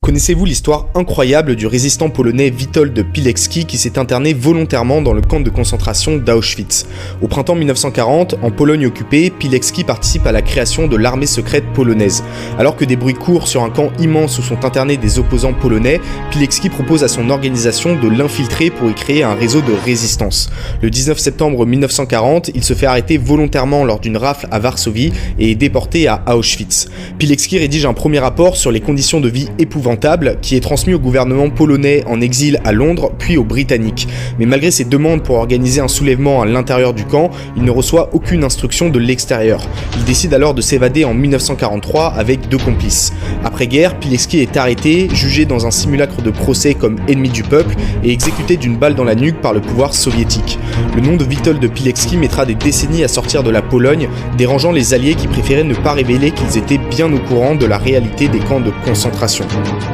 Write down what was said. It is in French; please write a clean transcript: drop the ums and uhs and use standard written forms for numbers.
Connaissez-vous l'histoire incroyable du résistant polonais Witold Pilecki qui s'est interné volontairement dans le camp de concentration d'Auschwitz? Au printemps 1940, en Pologne occupée, Pilecki participe à la création de l'armée secrète polonaise. Alors que des bruits courent sur un camp immense où sont internés des opposants polonais, Pilecki propose à son organisation de l'infiltrer pour y créer un réseau de résistance. Le 19 septembre 1940, il se fait arrêter volontairement lors d'une rafle à Varsovie et est déporté à Auschwitz. Pilecki rédige un premier rapport sur les conditions de vie épouvantables qui est transmis au gouvernement polonais en exil à Londres puis aux Britanniques. Mais malgré ses demandes pour organiser un soulèvement à l'intérieur du camp, il ne reçoit aucune instruction de l'extérieur. Il décide alors de s'évader en 1943 avec 2 complices. Après-guerre, Pilecki est arrêté, jugé dans un simulacre de procès comme ennemi du peuple et exécuté d'une balle dans la nuque par le pouvoir soviétique. Le nom de Witold Pilecki mettra des décennies à sortir de la Pologne, dérangeant les alliés qui préféraient ne pas révéler qu'ils étaient bien au courant de la réalité des camps de concentration.